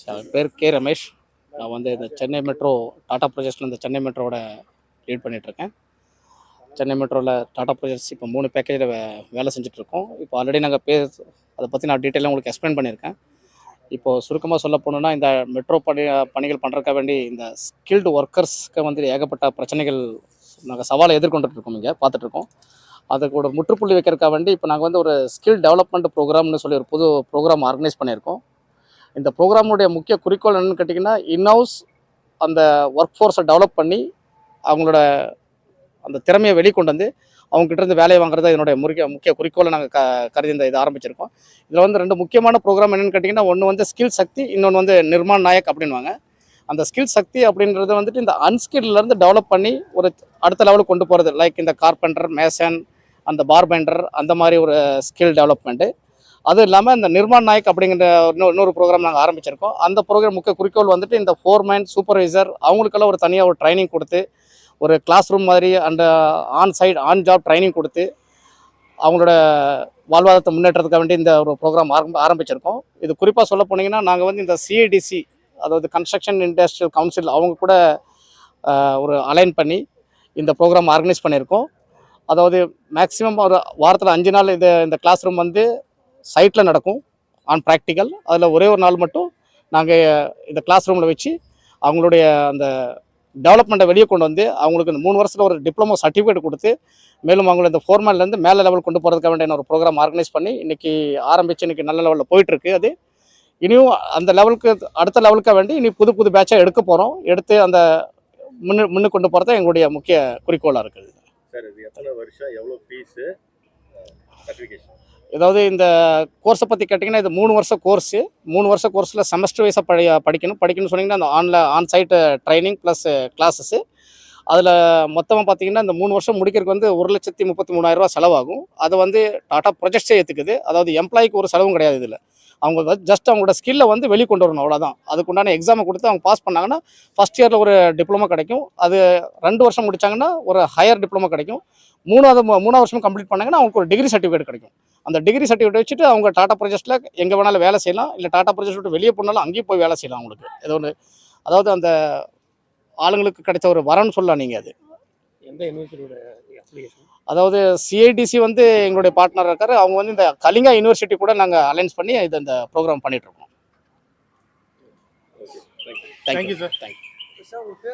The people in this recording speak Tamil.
என் பேர் கே ரமேஷ். நான் வந்து இந்த சென்னை மெட்ரோ டாடா ப்ராஜெக்ட்ஸில் இந்த சென்னை மெட்ரோவோட லீட் பண்ணிகிட்ருக்கேன். சென்னை மெட்ரோவில் டாடா ப்ராஜெக்ட்ஸ் இப்போ 3 பேக்கேஜில் வேலை செஞ்சுட்ருக்கோம். இப்போ ஆல்ரெடி நாங்கள் அதை பற்றி நான் டீட்டெயிலாக உங்களுக்கு எக்ஸ்பிளைன் பண்ணியிருக்கேன். இப்போது சுருக்கமாக சொல்ல போனோம்னா, இந்த மெட்ரோ பணிகள் பண்ணுறதுக்காக வேண்டி இந்த ஸ்கில்டு ஒர்க்கர்ஸ்க்கு வந்து ஏகப்பட்ட பிரச்சனைகள் நாங்கள் சவாலை எதிர்கொண்டுட்ருக்கோம், இங்கே பார்த்துட்ருக்கோம். அதுக்கு ஒரு முற்றுப்புள்ளி வைக்கிறதுக்காக வேண்டி இப்போ நாங்கள் வந்து ஒரு ஸ்கில் டெவலப்மெண்ட் ப்ரோக்ராம்னு சொல்லி ஒரு புது ப்ரோக்ராம் ஆர்கனைஸ் பண்ணியிருக்கோம். இந்த ப்ரோக்ராமுடைய முக்கிய குறிக்கோள் என்னென்னு கேட்டிங்கன்னா, இன்ஹவுஸ் அந்த ஒர்க் ஃபோர்ஸை டெவலப் பண்ணி அவங்களோட அந்த திறமையை வெளிக்கொண்டு வந்து அவங்ககிட்ட இருந்து வேலையை வாங்குறது என்னுடைய முக்கிய குறிக்கோளை நாங்கள் கருதி இந்த இதை ஆரம்பிச்சிருக்கோம். இதில் வந்து 2 முக்கியமான ப்ரோக்ராம் என்னென்னு கேட்டிங்கன்னா, ஒன்று வந்து ஸ்கில் சக்தி, இன்னொன்று வந்து நிர்மான் நாயக் அப்படின்வாங்க. அந்த ஸ்கில் சக்தி அப்படின்றது வந்துட்டு இந்த அன்ஸ்கில்லேருந்து டெவலப் பண்ணி ஒரு அடுத்த லெவலுக்கு கொண்டு போகிறது. லைக் இந்த கார்பெண்டர், மேசன், அந்த பார்பெண்டர், அந்த மாதிரி ஒரு ஸ்கில் டெவலப்மெண்ட்டு. அதுவும் இல்லாமல் இந்த நிர்மான் நாயக் அப்படிங்கிற இன்னொரு ப்ரோக்ராம் நாங்கள் ஆரம்பிச்சிருக்கோம். அந்த ப்ரோக்ராம் முக்கிய குறிக்கோள் வந்துட்டு இந்த ஃபோர்மேன், சூப்பர்வைசர் அவங்களுக்கெல்லாம் ஒரு தனியாக ஒரு ட்ரைனிங் கொடுத்து, ஒரு கிளாஸ் ரூம் மாதிரி அந்த ஆன் ஜாப் ட்ரைனிங் கொடுத்து அவங்களோட வாழ்வாதாரத்தை முன்னேற்றத்துக்காக வேண்டி இந்த ஒரு ப்ரோக்ராம் ஆரம்பிச்சிருக்கோம். இது குறிப்பாக சொல்ல போனீங்கன்னா, நாங்கள் வந்து இந்த CIDC, அதாவது கன்ஸ்ட்ரக்ஷன் இண்டஸ்ட்ரியல் கவுன்சில், அவங்க கூட ஒரு அலைன் பண்ணி இந்த ப்ரோக்ராம் ஆர்கனைஸ் பண்ணியிருக்கோம். அதாவது மேக்ஸிமம் ஒரு வாரத்தில் 5 நாள் இந்த கிளாஸ் ரூம் வந்து சைட்டில் நடக்கும், ஆன் ப்ராக்டிக்கல். அதில் ஒரே ஒரு நாள் மட்டும் நாங்கள் இந்த கிளாஸ் ரூமில் வச்சு அவங்களுடைய அந்த டெவலப்மெண்ட்டை வெளியே கொண்டு வந்து அவங்களுக்கு இந்த 3 வருஷத்தில் ஒரு டிப்ளமோ சர்டிஃபிகேட் கொடுத்து, மேலும் அவங்கள இந்த ஃபோர்மேன்லேருந்து மேலே லெவல் கொண்டு போகிறதுக்காக வேண்டிய ஒரு ப்ரோக்ராம் ஆர்கனைஸ் பண்ணி இன்றைக்கி இன்றைக்கி நல்ல லெவலில் போயிட்டுருக்கு. அது இனியும் அந்த லெவலுக்கு அடுத்த லெவலுக்காக வேண்டி இனி புது பேட்சாக எடுக்க போகிறோம். எடுத்து அந்த முன்னு கொண்டு போகிறது எங்களுடைய முக்கிய குறிக்கோளாக இருக்குது. சார், இது எத்தனை வருஷம், எவ்வளோ ஃபீஸு, சர்டிஃபிகேஷன்? ஏதாவது இந்த கோர்ஸை பற்றி கேட்டிங்கன்னா, இது 3 வருஷ கோர்ஸு. 3 வருஷ கோர்ஸில் செமஸ்டர் வைஸாக படிக்கணும்னு சொன்னிங்கன்னா, அந்த ஆன்சைட்டு ட்ரைனிங் ப்ளஸ் கிளாஸஸ்ஸு. அதில் மொத்தமாக பார்த்தீங்கன்னா, இந்த 3 வருஷம் முடிக்கிறதுக்கு வந்து 1,33,000 செலவாகும். அதை வந்து டாடா ப்ராஜெக்ட்ஸே ஏற்றுக்குது. அதாவது எம்ப்ளாய்க்கு ஒரு செலவும் கிடையாது. இதில் அவங்க ஜஸ்ட் அவங்களோட ஸ்கில்லை வந்து வெளிக்கொண்டு வரணும், அவ்வளோதான். அதுக்குண்டான எக்ஸாமை கொடுத்து அவங்க பாஸ் பண்ணாங்கன்னா ஃபஸ்ட் இயரில் ஒரு டிப்ளமோ கிடைக்கும். அது 2 வருஷம் முடித்தாங்கன்னா ஒரு ஹையர் டிப்ளமோ கிடைக்கும். 3வது வருஷம் கம்ப்ளீட் பண்ணாங்கன்னா அவங்களுக்கு ஒரு டிகிரி சர்டிஃபிகேட் கிடைக்கும். அந்த டிகிரி சர்டிஃபிகேட் வச்சுட்டு அவங்க டாடா ப்ராஜெக்ட்ஸில் எங்கே வேணாலும் வேலை செய்யலாம். இல்லை டாடா ப்ராஜெக்ட் விட்டு வெளியே போனாலும் அங்கேயும் போய் வேலை செய்யலாம் அவங்களுக்கு. ஏதோ ஒன்று, அதாவது அந்த ஆளுங்களுக்கு கிடைச்ச ஒரு வரன்னு சொல்லலாம் நீங்கள். அது எந்த யூனிவர்சிட்டியோட அப்ளிகேஷன்? அதாவது CIDC வந்து எங்களுடைய பார்ட்னர் இருக்காரு. அவங்க வந்து இந்த கலிங்கா யூனிவர்சிட்டி கூட நாங்கள் அலைன்ஸ் பண்ணி இந்த ப்ரோக்ராம் பண்ணிகிட்ருக்கோம். Thank you sir. தேங்க்யூ.